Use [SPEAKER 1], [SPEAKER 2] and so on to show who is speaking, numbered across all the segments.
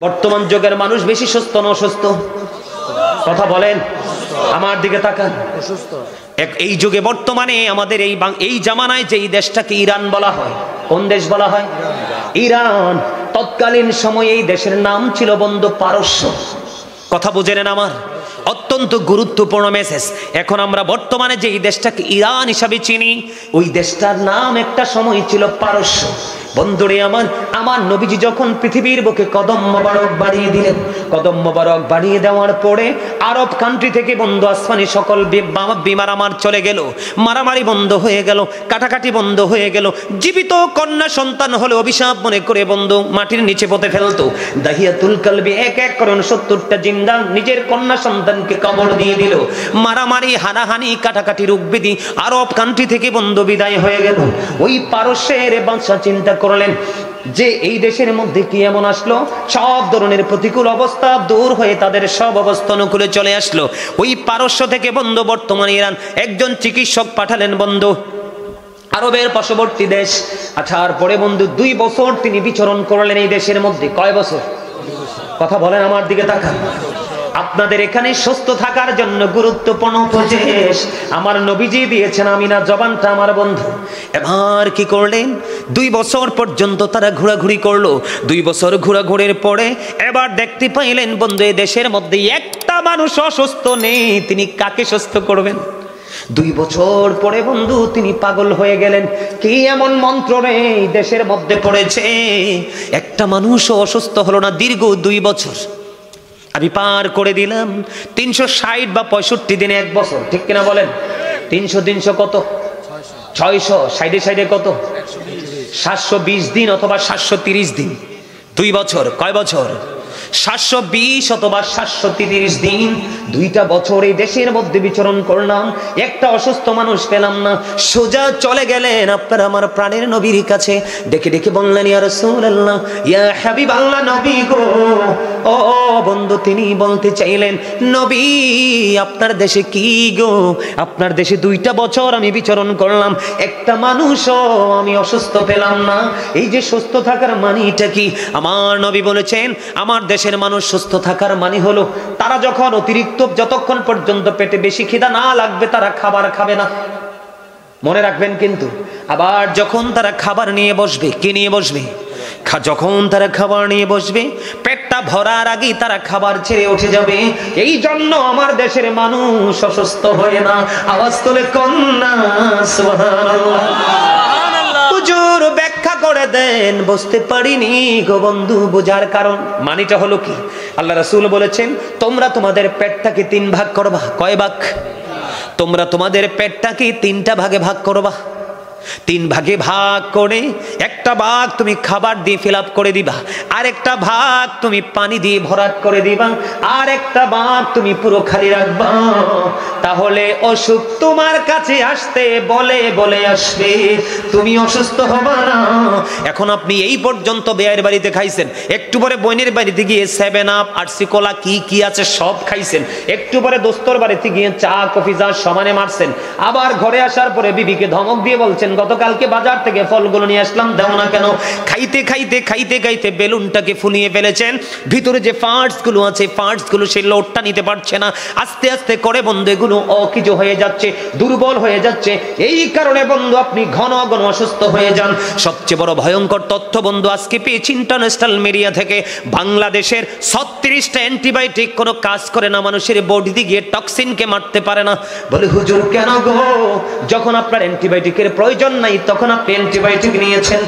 [SPEAKER 1] বর্তমান যুগের মানুষ বেশি সুস্থ না অসুস্থ? কথা বলেন, আমার দিকে তাকান। এই যুগে বর্তমানে আমাদের এই জামানায় যে এই দেশটাকে ইরান বলা হয়, কোন দেশ বলা হয়? ইরান। তৎকালীন সময়ে এই দেশের নাম ছিল বন্ধু পারস্য। কথা বুঝে নেন আমার, অত্যন্ত গুরুত্বপূর্ণ মেসেজ। এখন আমরা বর্তমানে যে এই দেশটাকে ইরান হিসাবে চিনি, ওই দেশটার নাম একটা সময় ছিল পারস্য। বন্ধুরে আমার নবীজি যখন পৃথিবীর বুকে কদম মোবারক বাড়িয়ে দিলেন, কদম মোবারক বাড়িয়ে দেওয়ার পরে আরব কান্ট্রি থেকে বন্ধু আসমানি সকল বিমার আমার চলে গেল, মারামারি বন্ধ হয়ে গেল, কাটাকাটি বন্ধ হয়ে গেল। জীবিত কন্যা সন্তান হলে অভিশাপ মনে করে বন্ধু মাটির নিচে পুঁতে ফেলতো। দাহিয়াতুল কালবি এক এক করে 70টা জিন্দা নিজের কন্যা সন্তানকে কবর দিয়ে দিল। মারামারি, হানাহানি, কাটাকাটি, রোগব্যাধি আরব কান্ট্রি থেকে বন্ধু বিদায় হয়ে গেল। ওই পারস্যের বাদশা চিন্তা করলেন যে এই দেশের মধ্যে কি এমন আসলো, সব ধরনের প্রতিকূল অবস্থা দূর হয়ে তাদের সব অবস্থা অনুকূলে চলে আসলো। ওই পারস্য থেকে বন্ধু বর্তমান ইরান একজন চিকিৎসক পাঠালেন বন্ধু আরবের পার্শ্ববর্তী দেশ। আসার পরে বন্ধু 2 বছর তিনি বিচরণ করলেন এই দেশের মধ্যে। কয় বছর? কথা বলেন, আমার দিকে তাকান। আপনাদের এখানে সুস্থ থাকার জন্য গুরুত্বপূর্ণ উপদেশ আমার নবীজি দিয়েছেন, আমি না জবানটা আমার বন্ধু। এবার কি করলেন? 2 বছর পর্যন্ত তারা ঘোরাঘুরি করলো। 2 বছর ঘোরাঘুরির পরে এবার দেখতে পাইলেন বন্ধু এই দেশের মধ্যে একটা মানুষ অসুস্থ নেই। তিনি কাকে সুস্থ করবেন? 2 বছর পরে বন্ধু তিনি পাগল হয়ে গেলেন। কি এমন মন্ত্র রে এই দেশের মধ্যে পড়েছে, একটা মানুষও অসুস্থ হলো না দীর্ঘ 2 বছর। আমি পার করে দিলাম 360 বা 65 দিনে 1 বছর, ঠিক কিনা বলেন? 300 কত? 600 সাইডে কত? 720 দিন অথবা 730 দিন। 2 বছর। কয় বছর? 720 অথবা 730 দিন। 2টা বছর এই দেশের মধ্যে বিচরণ করলাম, একটা অসুস্থ মানুষ পেলাম না। সোজা চলে গেলেন আপনার আমার প্রাণের নবীর কাছে। ডেকে ডেকে বললেন, ইয়া রাসূলুল্লাহ, ইয়া হাবিবাল্লাহ, নবী গো। ও বন্ধু তিনি বলতে চাইলেন, নবী আপনার দেশে কি গো? আপনার দেশে 2টা বছর আমি বিচরণ করলাম, একটা মানুষও আমি অসুস্থ পেলাম না। এই যে সুস্থ থাকার মানেটা কি? আমার নবী বলেছেন, আমার দেশের মানুষ সুস্থ থাকার মানে হলো তারা যখন অতিরিক্ত যতক্ষণ পর্যন্ত পেটে বেশি খিদা না লাগবে তারা খাবার খাবে না। মনে রাখবেন কিন্তু। আবার যখন তারা খাবার নিয়ে বসবে, কি নিয়ে বসবে? যখন তারা খাবার নিয়ে বসবে পেটটা ভরার আগেই তারা খাবার ছেড়ে উঠে যাবে। এই জন্য আমার দেশের মানুষ অসুস্থ হয় না। আওয়াজ তোলে কন্যা সুবহানাল্লাহ। হুজুর ব্যাখ্যা করে দেন, বুঝতে পারিনি গো বন্ধু। বোঝার কারণ মানিটা হলো কি? আল্লাহ রাসূল বলেছেন, তোমরা তোমাদের পেটটাকে 3 ভাগ করবা। কয় ভাগ? তোমরা তোমাদের পেটটাকে 3টা ভাগে ভাগ করবা। 3 ভাগে ভাগ করে একটা ভাগ তুমি খাবার দিয়ে ফিল আপ করে দিবা, আর একটা ভাগ তুমি পানি দিয়ে ভরাট করে দিবা, আর একটা ভাগ তুমি পুরো খালি রাখবা। তাহলে অসুখ তোমার কাছে আসতে বলে বলে আসবে, তুমি অসুস্থ হবা না। এখন আপনি এই পর্যন্ত বেয়ের বাড়িতে খাইছেন, একটু পরে বোনের বাড়িতে গিয়ে 7 আপ আর সিকোলা কি আছে সব খাইছেন, একটু পরে দোস্তর বাড়িতে গিয়ে চা কফি যা সমানে মারছেন, আবার ঘরে আসার পরে বিবিকে ধমক দিয়ে বলছেন, গতকালকে বাজার থেকে ফলগুলো নিয়ে আসলাম, দাও না কেন? খাইতে খাইতে খাইতে খাইতে বেলুনটাকে ফুলিয়ে ফেলেছেন। ভিতরে যে পার্টস গুলো আছে, পার্টস গুলো সেই লোডটা নিতে পারছে না। আস্তে আস্তে করে বন্ধু এগুলো অকিজো হয়ে যাচ্ছে, দুর্বল হয়ে যাচ্ছে। এই কারণে বন্ধু আপনি ঘন ঘন অসুস্থ হয়ে যান। সবচেয়ে বড় ভয়ঙ্কর তথ্য বন্ধু আজকে পেয়েছি ইন্টারন্যাশনাল মিডিয়া থেকে, বাংলাদেশের 36টা অ্যান্টিবায়োটিক কোনো কাজ করে না, মানুষের বডিতে গিয়ে টক্সিনকে মারতে পারে না। বলে হুজুর কেন গো? যখন আপনার অ্যান্টিবায়োটিকের প্রয়োজন নাই তখন আপনি অ্যান্টিবায়োটিক নিয়েছেন।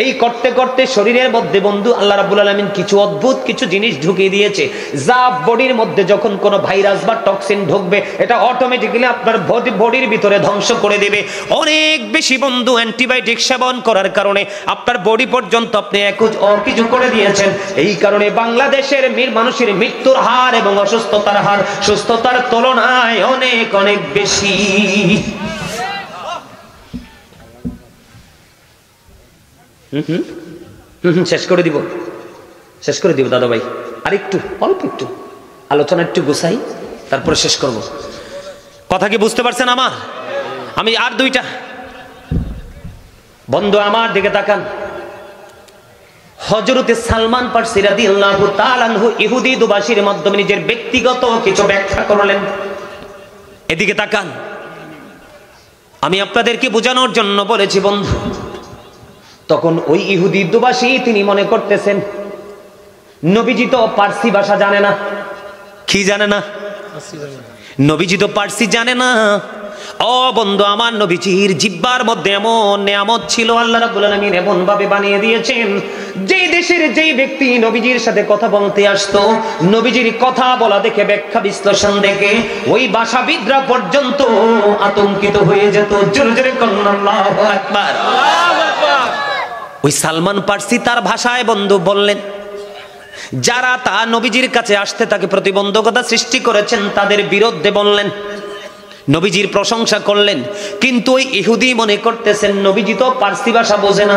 [SPEAKER 1] এই করতে করতে শরীরের মধ্যে বন্ধু আল্লাহ রাব্বুল আলামিন কিছু অদ্ভুত কিছু জিনিস ঢুকিয়ে দিয়েছে, যা বডির মধ্যে যখন কোনো ভাইরাস বা টক্সিন ঢুকবে এটা অটোমেটিক্যালি আপনার বডির ভিতরে ধ্বংস করে দেবে। অনেক বেশি বন্ধু অ্যান্টিবায়োটিক সেবন করার কারণে আপনার বডি পর্যন্ত আপনি কিছু করে দিয়েছেন। এই কারণে বাংলাদেশের মানুষের মৃত্যুর হার এবং অসুস্থতার হার সুস্থতার তুলনায় অনেক অনেক বেশি। শেষ করে দিব দাদা ভাই, আর একটু অল্প একটু আলোচনা একটু গুছাই, তারপরে শেষ করব। কথা কি বুঝতে পারছেন আমার? আমি আর 2টা বন্ধু আমার দিকে তাকান। হযরতে সালমান ফারসি রাদিয়াল্লাহু তাআলা আনহু ইহুদি দুভাষীর মাধ্যমে নিজের ব্যক্তিগত কিছু ব্যাখ্যা করলেন। এদিকে তাকান, আমি আপনাদেরকে বোঝানোর জন্য বলেছি বন্ধু। তখন ওই ইহুদি দুভাষী তিনি মনে করতেছেন নবীজি তো পার্সি ভাষা জানে না। কি জানে না? নবীজি তো পার্সি জানে না। ও বন্ধু আমার, নবীজির জিহ্বার মধ্যে এমন নিয়ামত ছিল, আল্লাহ রাব্বুল আলামিন এমন ভাবে বানিয়ে দিয়েছেন, যেই দেশের যেই ব্যক্তি নবীজির সাথে কথা বলতে আসতো, নবীজির কথা বলা দেখে, ব্যাখ্যা বিশ্লেষণ দেখে ওই ভাষাবিদরা পর্যন্ত আতঙ্কিত হয়ে যেত। জোরে জোরে বলুন আল্লাহু আকবার। ওই সালমান ফারসি তার ভাষায় বন্ধু বললেন, যারা তা নবীজির কাছে আসতে তাকে প্রতিবন্ধকতা সৃষ্টি করেছেন তাদের বিরুদ্ধে বললেন, নবীজির প্রশংসা করলেন। কিন্তু ওই ইহুদি মনে করতেছেন নবীজি তো পার্সি ভাষা বোঝে না,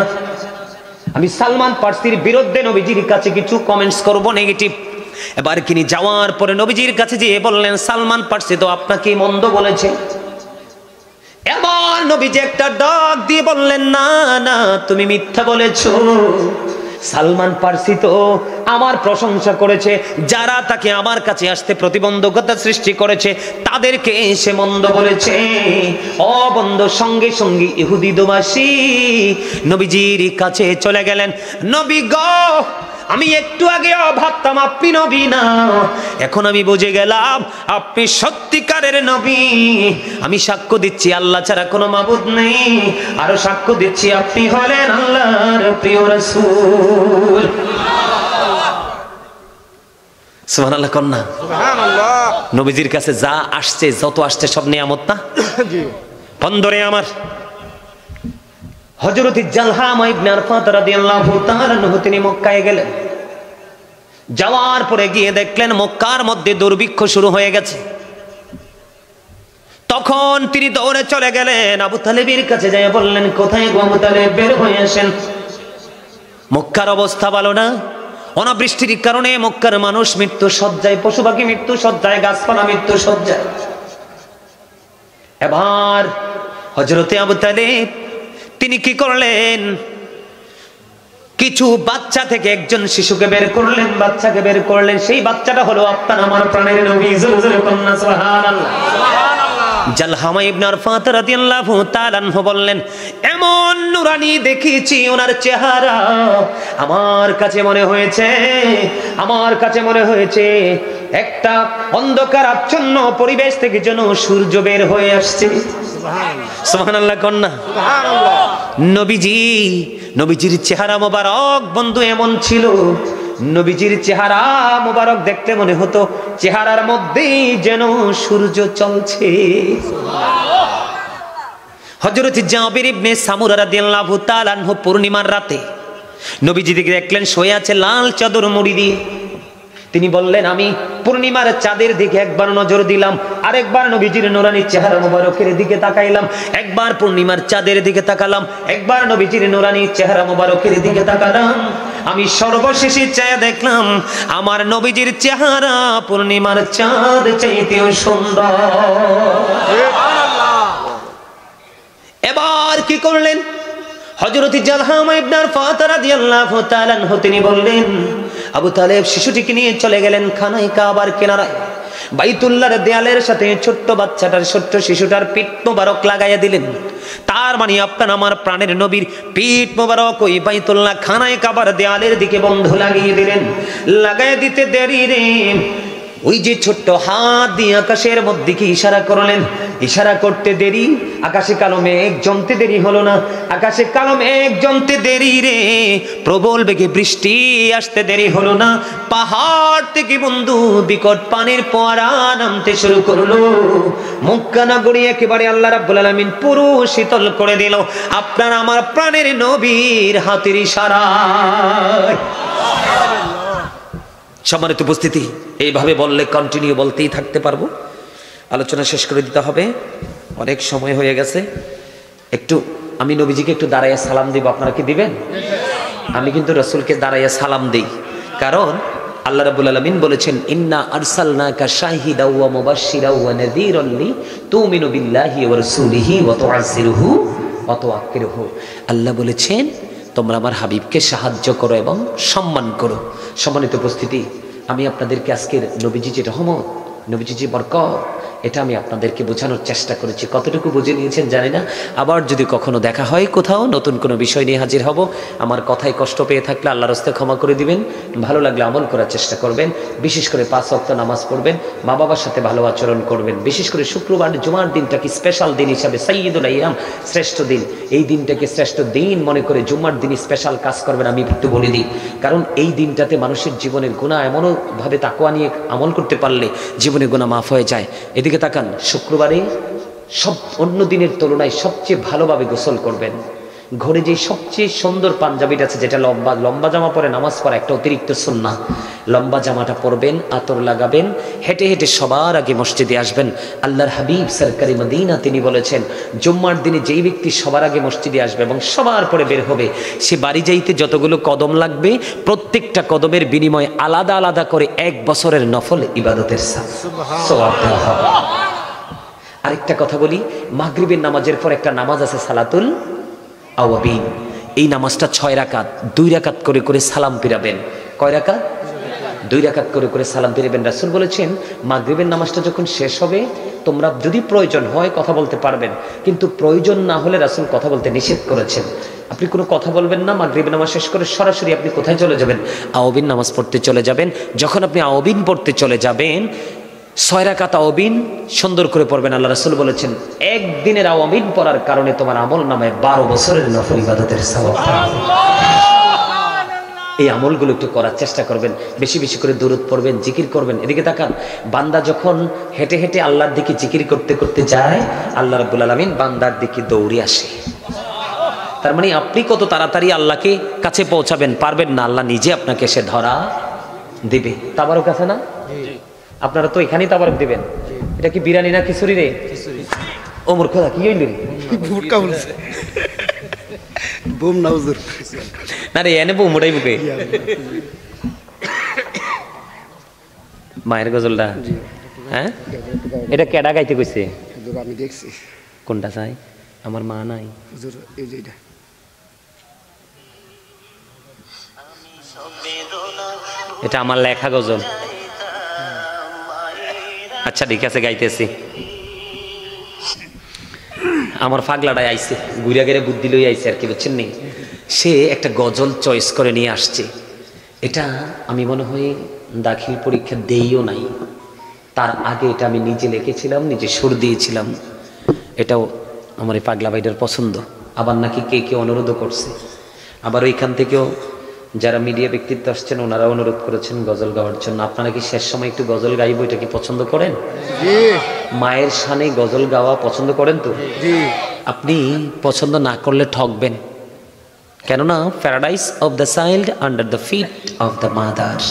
[SPEAKER 1] আমি সালমান ফারসির বিরুদ্ধে নবীজির কাছে কিছু কমেন্টস করব নেগেটিভ। এবার তিনি যাওয়ার পরে নবীজির কাছে যেয়ে বললেন, সালমান ফারসি তো আপনাকে মন্দ বলেছে। এবার নবীজি একটা ডাক দিয়ে বললেন, না না, তুমি মিথ্যা বলেছো। সালমান ফারসি তো আমার প্রশংসা করেছে, যারা তাকে আমার কাছে আসতে প্রতিবন্ধকতা সৃষ্টি করেছে তাদেরকে সে মন্দ বলেছে। ও বন্ধু, সঙ্গে সঙ্গে ইহুদি দুভাষী নবীজির কাছে চলে গেলেন। নবী গো, আমি একটু আগে ভাবতাম আপনি নবী না, এখন আমি বুঝে গেলাম আপনি সত্যিকারের নবী। আমি সাক্ষ্য দিচ্ছি আল্লাহ ছাড়া কোনো মাবুদ নেই, আরো সাক্ষ্য দিচ্ছি আপনি হলেন আল্লাহর প্রিয় রাসূল। সুবহানাল্লাহ কন্যা, সুবহানাল্লাহ। নবীজির কাছে যা আসছে, যত আসছে সব নিয়ামত না? জি বন্ধুরে আমার, হযরত জালহামা ইবনে আরফাত রাদিয়াল্লাহু তাআলা আনহু তিনি মক্কায় গেলেন। যাওয়ার পরে গিয়ে দেখলেন মক্কার মধ্যে দুর্ভিক্ষ শুরু হয়ে গেছে। তখন তিনি দৌড়ে চলে গেলেন আবু তালেবের কাছে, যেয়ে বললেন, কোথায় গো আবু তালেব, বের হয়ে আসেন। মক্কার অবস্থা ভালো না, অনাবৃষ্টির কারণে মক্কার মানুষ মৃত্যু শয্যায়, পশু পাখি মৃত্যু শয্যায়, গাছপালা মৃত্যু শয্যায়। এবার হযরতে আবু তালেব তিনি কি করলেন, কিছু বাচ্চা থেকে একজন শিশুকে বের করলেন, বাচ্চাকে বের করলেন। সেই বাচ্চাটা হলো আপনার আমার প্রাণের নবী। জোরে জোরে কন্যা সুবহানাল্লাহ। জালহামা ইবনে আরফাত রাদিয়াল্লাহু তাআলা আনহু বললেন, এমন নুরানি দেখেছি ওনার চেহারা, আমার কাছে মনে হয়েছে একটা অন্ধকার আচ্ছন্ন পরিবেশ থেকে যেন সূর্য বের হয়ে আসছে। সুবহানাল্লাহ কন্যা, সুবহানাল্লাহ। নবীজির চেহারা মোবারক বন্ধু এমন ছিল, নবীজির চেহারা মোবারক দেখতে মনে হতো চেহারার মধ্যেই যেন সূর্য চলছে। হযরত জাবির ইবনে সামুরা রাদিয়াল্লাহু তাআলা আনহু পূর্ণিমার রাতে নবীজি দেখলেন শুয়ে আছে লাল চাদর মুড়ি দিয়ে। তিনি বললেন, আমি পূর্ণিমার চাঁদের দিকে একবার নজর দিলাম, আরেকবার নবীজির নূরানি চেহারা মোবারকের দিকে তাকাইলাম, একবার পূর্ণিমার চাঁদের দিকে তাকালাম, একবার নবীজির নূরানি চেহারা মোবারকের দিকে তাকালাম। আমি সর্বশেষে চেয়ে দেখলাম আমার নবীজির চেহারা পূর্ণিমার চাঁদ চাইতেও সুন্দর। এবার কি করলেন হযরত জালহামা ইবনে আরফাত রাদিয়াল্লাহু তাআলা আনহু, তিনি বললেন, আবু তালেব শিশুটিকে নিয়ে চলে গেলেন খানায় কাবার কিনারায়। বাইতুল্লাহর দেয়ালের সাথে ছোট্ট বাচ্চাটার, ছোট্ট শিশুটার পিঠ মোবারক লাগাইয়া দিলেন। তার মানে আপনার আমার প্রাণের নবীর পিঠ মোবারক ওই বাইতুল্লাহ খানায় কাবার দেয়ালের দিকে বন্ধু লাগিয়ে দিলেন। লাগাইয়া দিতে দেরি রে, ওই যে ছোট্ট হাত দিয়ে আকাশের মধ্যে কি ইশারা করলেন, ইশারা করতে দেরি, আকাশে কালো মেঘ জমতে দেরি হলো না, আকাশে কালো মেঘ জমতে দেরি রে, প্রবল বেগে বৃষ্টি আসতে দেরি হলো না, পাহাড় থেকে বন্ধু বিকট পানির ফোয়ারা নামতে শুরু করলো। মক্কা নগরী একেবারে আল্লাহ রাব্বুল আলামিন পুরো শীতল করে দিল আপনার আমার প্রাণের নবীর হাতের ইশারায়। সম্মানিত উপস্থিতি, এইভাবে বললে কন্টিনিউ বলতেই থাকতে পারবো, আলোচনা শেষ করে দিতে হবে, অনেক সময় হয়ে গেছে। একটু আমি নবীজিকে একটু দাঁড়াইয়া সালাম দিব, আপনারা কি দিবেন? আমি কিন্তু রাসূলকে দাঁড়াইয়া সালাম দেই, কারণ আল্লাহ রাব্বুল আলামিন বলেছেন, ইন্না আরসালনাকা শাহিদাও ওয়া মুবাশশিরাও ওয়া নাযীরান লিতুমিনু বিল্লাহি ওয়া রাসূলিহি ওয়া তুআজ্জিরুহু ওয়া তুওয়াক্কিরুহু। আল্লাহ বলেছেন তোমরা আমার হাবিবকে সাহায্য করো এবং সম্মান করো। সম্মানিত উপস্থিতি, আমি আপনাদেরকে আজকের নবীজি যে রহমত, নবীজি যে বরকত, এটা আমি আপনাদেরকে বোঝানোর চেষ্টা করেছি। কতটুকু বুঝে নিয়েছেন জানি না। আবার যদি কখনো দেখা হয় কোথাও, নতুন কোনো বিষয় নিয়ে হাজির হব। আমার কথায় কষ্ট পেয়ে থাকলে আল্লাহর রাস্তায় ক্ষমা করে দিবেন। ভালো লাগলে আমল করার চেষ্টা করবেন। বিশেষ করে 5 ওয়াক্ত নামাজ পড়বেন, মা বাবার সাথে ভালো আচরণ করবেন। বিশেষ করে শুক্রবার জুমার দিনটাকে স্পেশাল দিন হিসাবে, সাইয়্যিদুল আইয়াম, শ্রেষ্ঠ দিন, এই দিনটাকে শ্রেষ্ঠ দিন মনে করে জুমার দিন স্পেশাল কাজ করবেন। আমি একটু বলে দিই, কারণ এই দিনটাতে মানুষের জীবনের গুনাহ এমনভাবে তাকওয়া নিয়ে আমল করতে পারলে জীবনে গুনাহ মাফ হয়ে যায়। এদিকে তাকান, শুক্রবারে সব অন্য দিনের তুলনায় সবচেয়ে ভালোভাবে গোসল করবেন। ঘরে যে সবচেয়ে সুন্দর পাঞ্জাবিটা আছে, যেটা লম্বা লম্বা জামা পরে নামাজ পড়া একটা অতিরিক্ত সুন্নাহ, লম্বা জামাটা পরবেন, আতর লাগাবেন, হেঁটে হেঁটে সবার আগে মসজিদে আসবেন। আল্লাহর হাবিব সরকারি মদিনা তিনি বলেছেন, জুম্মার দিনে যেই ব্যক্তি সবার আগে মসজিদে আসবে এবং সবার পরে বের হবে, সে বাড়ি যাইতে যতগুলো কদম লাগবে, প্রত্যেকটা কদমের বিনিময়ে আলাদা আলাদা করে 1 বছরের নফল ইবাদতের সওয়াব দেওয়া হবে। আরেকটা কথা বলি, মাগরিবের নামাজের পর একটা নামাজ আছে সালাতুল আওয়াবিন। এই নামাজটা 6 রাকাত, 2 রাকাত করে করে সালাম ফিরাবেন। কয় রাকাত? 2 রাকাত করে করে সালাম ফিরাবেন। রাসূল বলেছেন, মাগরিবের নামাজটা যখন শেষ হবে, তোমরা যদি প্রয়োজন হয় কথা বলতে পারবেন, কিন্তু প্রয়োজন না হলে রাসূল কথা বলতে নিষেধ করেছেন। আপনি কোনো কথা বলবেন না। মাগরিবের নামাজ শেষ করে সরাসরি আপনি কোথায় চলে যাবেন? আওয়াবিন নামাজ পড়তে চলে যাবেন। যখন আপনি আওয়াবিন পড়তে চলে যাবেন, 6 রাকাত আওয়াবিন সুন্দর করে পড়বেন। আল্লাহ রাসূল বলেছেন, একদিনের আওয়াবিন পড়ার কারণে তোমার আমল নামায় 12 বছরের নফল ইবাদতের সওয়াব। এই আমলগুলো একটু করার চেষ্টা করবেন। বেশি বেশি করে দুরূদ পড়বেন, জিকির করবেন। এদিকে তাকান, বান্দা যখন হেঁটে হেঁটে আল্লাহর দিকে জিকির করতে করতে যায়, আল্লাহ রাব্বুল আলামিন বান্দার দিকে দৌড়ে আসে। তার মানে আপনি কত তাড়াতাড়ি আল্লাহকে কাছে পৌঁছাবেন পারবেন না, আল্লাহ নিজে আপনাকে সে ধরা দিবে। তাবারক আছে না? আপনারা তো এখানেই তাবারক দিবেন। এটা কি বিরিয়ানি না খিচুড়ি রে? ও মূর্খ, কি হইল রে?
[SPEAKER 2] বুটকা বলছে বুম না হুজুর,
[SPEAKER 1] না রে, এনে বুম ওটাই বুকে। মায়ের গজলটা, হ্যাঁ, এটা কেডা গাইতে কইছে?
[SPEAKER 2] আমি দেখছি।
[SPEAKER 1] কোনটা চাই? আমার মা নাই
[SPEAKER 2] হুজুর, এই যে এটা।
[SPEAKER 1] এটা আমার লেখা গজল। আচ্ছা ঠিক আছে, গাইতেছি। আমার পাগলাটাই আইছে, ঘুরিয়া গেড়ে বুদ্ধি লই আইছে আর কি, বুঝছেন নি? সে একটা গজল চয়েস করে নিয়ে আসছে। এটা আমি মনে হয় দাখিল পরীক্ষা দেইও নাই, তার আগে এটা আমি নিজে লিখেছিলাম, নিজে সুর দিয়েছিলাম। এটাও আমার এই পাগলা ভাইটার পছন্দ। আবার নাকি কে কে অনুরোধও করছে। আবার ওইখান থেকেও যারা মিডিয়া ব্যক্তিত্ব আসছেন, ওনারা অনুরোধ করেছেন গজল গাওয়ার জন্য। আপনারা কি শেষ সময় একটু গজল গাইব, এটা কি পছন্দ করেন? মায়ের শানে গজল গাওয়া পছন্দ করেন তো? আপনি পছন্দ না করলে ঠকবেন, কেননা paradise of the child under the feet of the mother,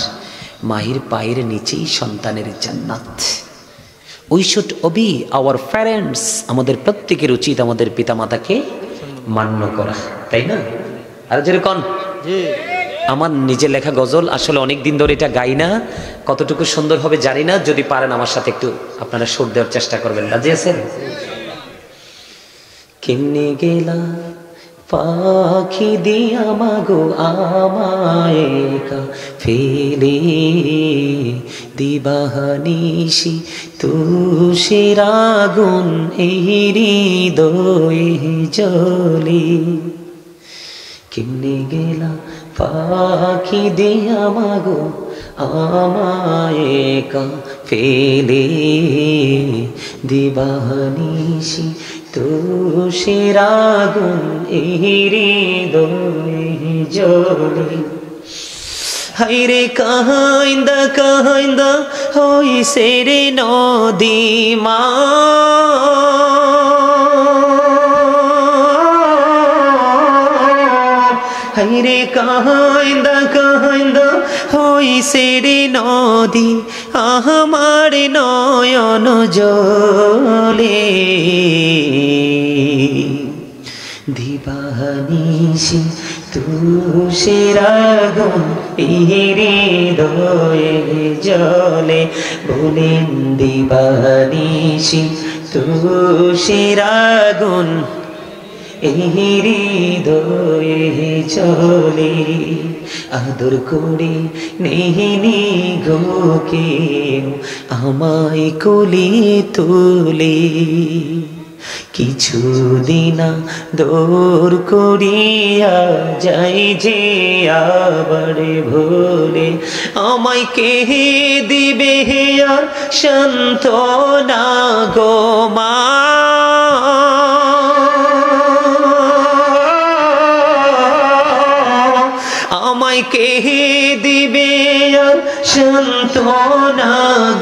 [SPEAKER 1] মায়ের পায়ের নিচেই সন্তানের জান্নাত। We should obey our parents, আমাদের প্রত্যেকের উচিত আমাদের পিতামাতাকে মান্য করা, তাই না? আর যেরকম আমার নিজের লেখা গজল, আসলে অনেক দিন ধরে এটা গাই না, কতটুকু সুন্দর হবে জানি না। যদি পারেন আমার সাথে একটু আপনারা সুর দেওয়ার চেষ্টা করবেন। রাজি আছেন? কেমনে গেলা পাখি দিয়া মাগো আমায় ফেলে, দিবানিশি তুষের আগুন এই হৃদয়ে জ্বলে। কেমনে গেলা পাখি দিয়া মাগো আমায় ফেলে, দিবানিশি তুষের আগুন এই হৃদয়ে জ্বলে। হাইরে কাহিন্দা কাহিন্দা হইছে রে নদী মা, হাইরে কাহিন্দা কাহিন্দা হইছে রে নদী, আমার নয়ন জলে। দিবানিশি তুষের আগুন এই হৃদয়ে জ্বলে, বলেন দিবানিশি তুষের আগুন এই হৃদয়ে চলে আদর করে নেহিনি গো কেউ আমায় কোলে তোলে কিছুদিন দূর করিয়া যাই যে আবার ভোলে আমায় কে দিবে আর সান্ত্বনা গো মা আমায় কে দিবে আর সান্ত্বনা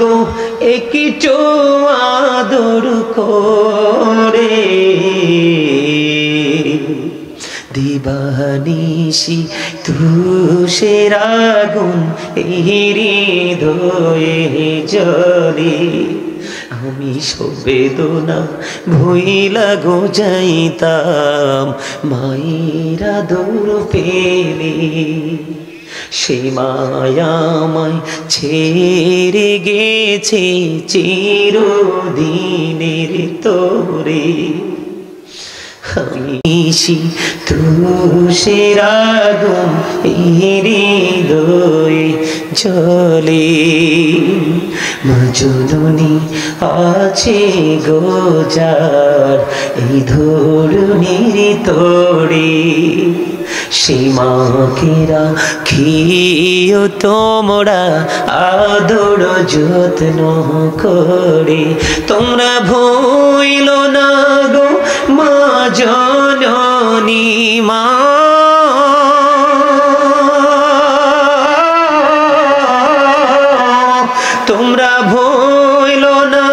[SPEAKER 1] গো একটু আদর করে দিবানিশি তুষের আগুন হৃদয়ে জ্বলে আমি সবেদনা ভুইলা গো যাইতাম মায়ের আদর পেলে সে মায়ামায় ছেড়ে গেছে চিরদিনের তোরে হামিশি তুষের আগুন হৃদয়ে জ্বলে মা জননী আছে গোজার এই ধরুনির তোড়ে সে মাকে রাখিও তোমরা আদর যত্ন করে তোমরা ভুইল না গো মা জননী মা তোমরা ভুইল না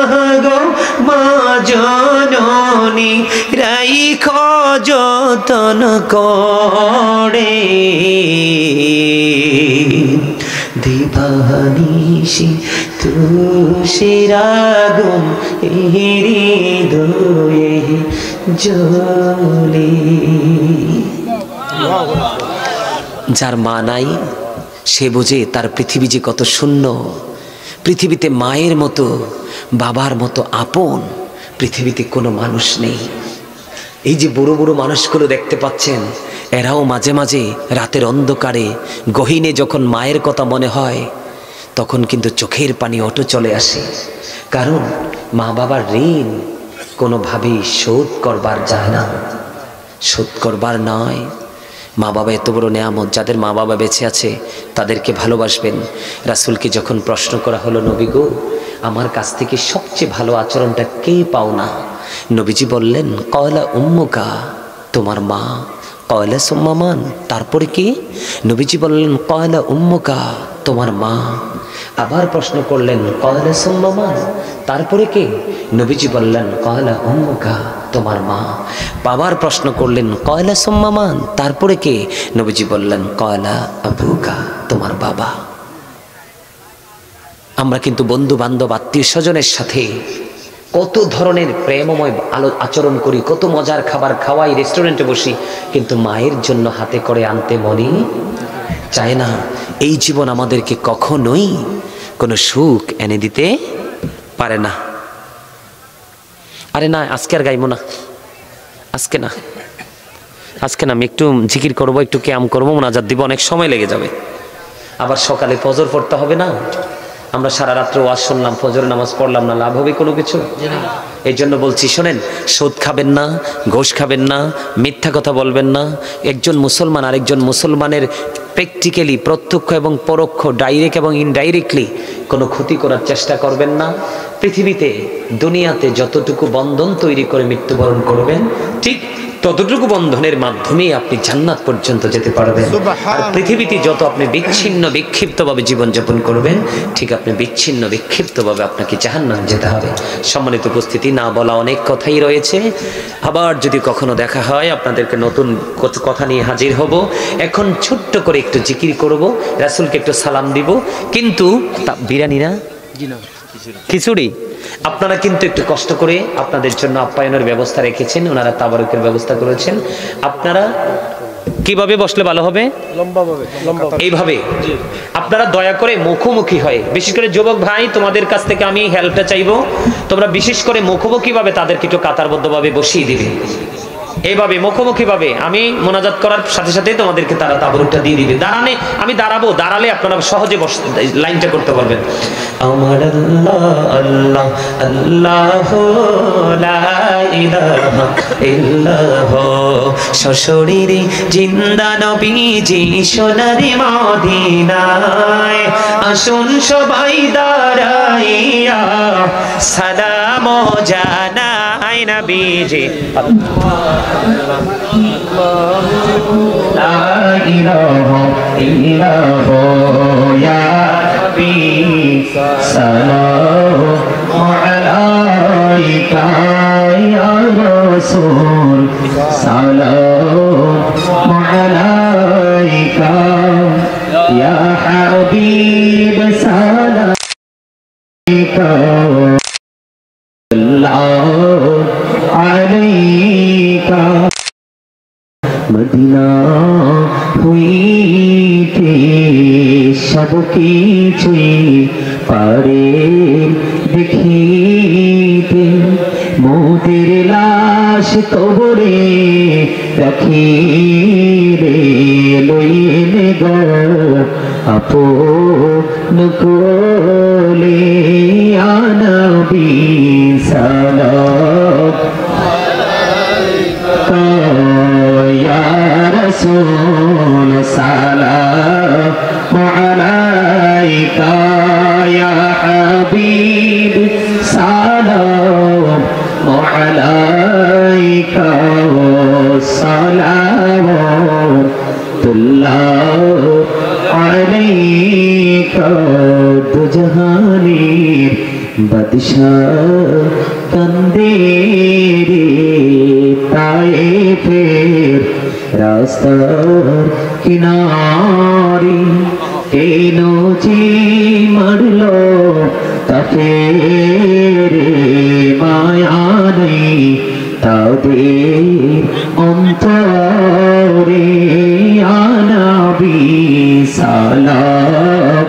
[SPEAKER 1] গো মা জননী রাইখ যতন করে দিবানিশি তুষের আগুন হৃদয়ে জ্বলে যার মা নাই সে বোঝে তার পৃথিবী যে কত শূন্য পৃথিবীতে মায়ের মতো বাবার মতো আপন পৃথিবীতে কোনো মানুষ নেই এই যে বুড়ো বুড়ো মানুষগুলো দেখতে পাচ্ছেন এরাও মাঝে মাঝে রাতের অন্ধকারে গহীনে যখন মায়ের কথা মনে হয় তখন কিন্তু চোখের পানি অটো চলে আসে কারণ মা বাবার ঋণ কোনোভাবেই শোধ করবার যায় না শোধ করবার নয় মা বাবা এত বড় নেয়ামত যাদের মা বাবা বেঁচে আছে তাদেরকে ভালোবাসবেন রাসূলকে যখন প্রশ্ন করা হলো নবী গো আমার কাছ থেকে সবচেয়ে ভালো আচরণটা কে পাও না নবীজি বললেন কয়লা উম্মুকা তোমার মা কয়লা সুম্মামান তারপরে কি নবীজি বললেন কয়লা উম্মুকা তোমার মা আবার প্রশ্ন করলেন কয়লা সুম্মামান তারপরে কে নবীজি বললেন কয়লা উম্মুকা তোমার মা বাবার প্রশ্ন করলেন কয়লা সুম্মামান তারপরে কে নবীজি বললেন কয়লা আবুকা তোমার বাবা আমরা কিন্তু বন্ধু বান্ধব আত্মীয় স্বজনের সাথে কত ধরনের প্রেমময় আচরণ করি কত মজার খাবার খাওয়াই রেস্টুরেন্টে বসি কিন্তু মায়ের জন্য হাতে করে আনতে মনে চায় না এই জীবন আমাদেরকে কখনোই কোনো সুখ এনে দিতে পারে না আরে না আজকে আর গাইবো না আজকে না আমি একটু জিকির করবো একটু ক্যাম করবো মুনাজাত দিব অনেক সময় লেগে যাবে আবার সকালে ফজর পড়তে হবে না আমরা সারা রাত্রে ওয়াজ শুনলাম ফজর নামাজ পড়লাম না লাভ হবে কোনো কিছু এই জন্য বলছি শোনেন সুদ খাবেন না ঘুষ খাবেন না মিথ্যা কথা বলবেন না একজন মুসলমান আরেকজন মুসলমানের প্র্যাকটিক্যালি প্রত্যক্ষ এবং পরোক্ষ ডাইরেক্ট এবং ইনডাইরেক্টলি কোনো ক্ষতি করার চেষ্টা করবেন না পৃথিবীতে দুনিয়াতে যতটুকু বন্ধন তৈরি করে মৃত্যুবরণ করবেন ঠিক ততটুকু বন্ধনের মাধ্যমেই আপনি জান্নাত পর্যন্ত যেতে পারবেন আর পৃথিবীতে যত আপনি বিচ্ছিন্ন বিক্ষিপ্তভাবে জীবনযাপন করবেন ঠিক আপনি বিচ্ছিন্ন বিক্ষিপ্তভাবে আপনাকে জাহান্নাম যেতে হবে সম্মানিত উপস্থিতি না বলা অনেক কথাই রয়েছে আবার যদি কখনো দেখা হয় আপনাদেরকে নতুন কথা নিয়ে হাজির হব এখন ছোট্ট করে একটু জিকির করব রাসূলকে একটু সালাম দিব কিন্তু বিরিয়ানি না খিচুড়ি আপনারা কিন্তু একটু কষ্ট করে আপনাদের জন্য আপ্যায়নের ব্যবস্থা রেখেছেন ওনারা তাবারুকের ব্যবস্থা করেছেন আপনারা কিভাবে বসলে ভালো হবে এইভাবে আপনারা দয়া করে মুখোমুখি হয় বিশেষ করে যুবক ভাই তোমাদের কাছ থেকে আমি হেল্পটা চাইবো তোমরা বিশেষ করে মুখোমুখি ভাবে তাদেরকে একটু কাতারবদ্ধভাবে বসিয়ে দিবে এইভাবে মুখোমুখি ভাবে আমি মোনাজাত করার সাথে সাথে তোমাদেরকে তারা তাবরুকটা দিয়ে দিবে। দাঁড়ানে আমি দাঁড়াবো, দাঁড়ালে আপনারা সহজে লাইনটা করতে পারবেন। আমার আল্লাহ আল্লাহ লা ইলাহা ইল্লাল্লাহ, সশরীরে জিন্দা নবীজি সোনারি মদিনায়, আসুন সবাই দাঁড়াইয়া সালাম জানাই নবীজি। লা ইলাহা ইল্লাল্লাহ ইয়া নবী সালামু আলাইকা ইয়া রাসূল সালামু আলাইকা ইয়া হাবিব সালামুকা আল্লাহু আলাইকা। মদিনা হইতে সব কিছুই পারে দেখিতে, মোদের লাশ কবরে রাখি রে লইলে গো আপন কোলে আনবী সালাম ইয়া রাসূল সালামু আলাইকা ইয়া হাবিব সালামু আলাইকা সালামুল্লাহ আলাইকা। দুজাহানের বাদশাহ কান্দে রে তায়েফের রাস্তার কিনারে, কেন যে মারলো কাফের মায়া নেই তাদের অন্তরে, আনবী সালাম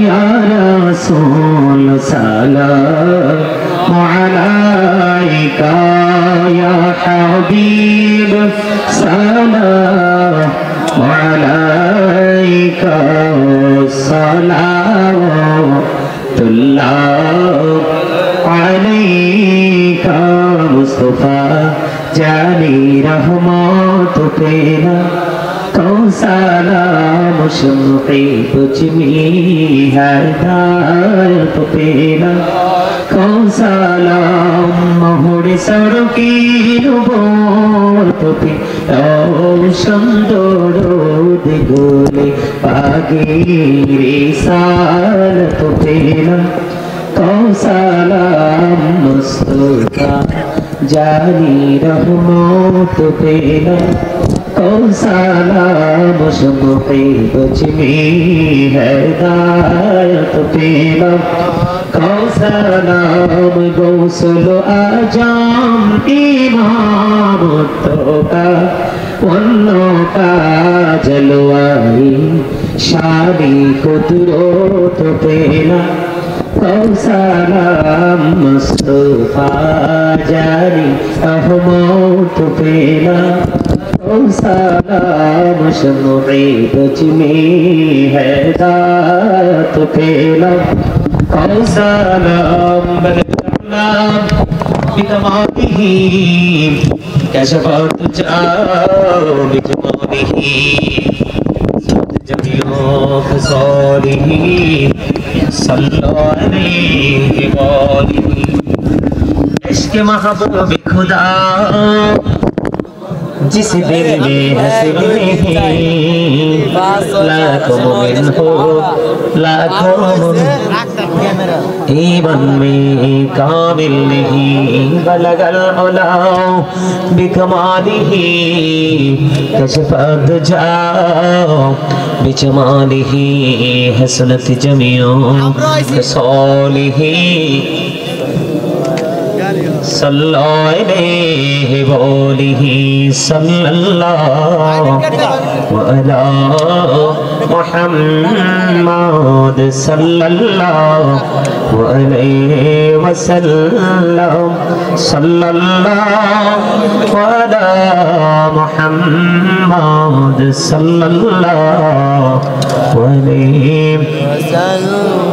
[SPEAKER 1] ইয়া রাসূল সালামু আলাইকা ইয়া হাবিব সালামু আলাইকা সালামুল্লাহ আলাইকা। মুস্তাফা জানি রহমত পেরা কৌ সালাম শুনতে তুঝমি হিদায়ত পেরা, কৌ সালাম মোহরে সড়কি নবুয়ত পে সুন্দর দিগুলে পাগে রিসালত পেরা, কৌ সালাম মুস্তাফা জানি রহমত পেরা, কৌ সালাম শুনতে তুঝমি হিদায়ত পেরা, কৌ সালাম গৌসল আজম ইমাম তোকা উন্নকা জলওয়াই শানি কুদরত পেলা, কৌ সালাম মুস্তাফা জানি রহমত পেলা, কৌ সালাম শুনতে তুঝমি হিদায়ত পেলা, কৌ সালাম বললাম বিতমাবিহি কাশফত জাও বিতমাবিহি জমিও ফসালিহি সাল্লু আলাইহি ওয়ালিহি। ইশক महबूब खुदा जिस दिल में हंसते हैं लाखों मोमिन हो लाखों ईमान में कामिल नहीं बलगल उला बिकमालिही कशफत जाओ बिजमालिही हसनत जमियो खसालिही صلوا عليه وآله صلى الله وعلى محمد صلى الله عليه وسلم صلى الله على محمد صلى الله عليه وسلم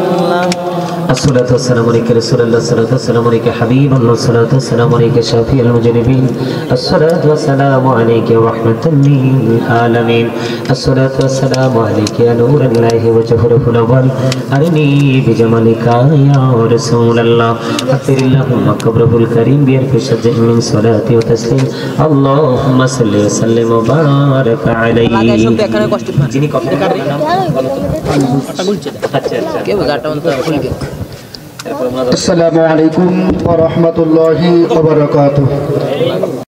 [SPEAKER 1] الصلاة والسلام عليك رسول الله الصلاة والسلام عليك حبيب الله الصلاة والسلام عليك شافي المجرمين الصلاة والسلام عليك رحمة للعالمين الصلاة والسلام عليك يا نور الله وجهره الأول أرني بجمالك يا رسول الله أغفر اللهم قبره الكريم بألف شجع من صلاة وتسليم اللهم صل وسلم وبارك عليه
[SPEAKER 2] আসসালামু আলাইকুম ওয়া রাহমাতুল্লাহি ওয়া বারাকাতুহু।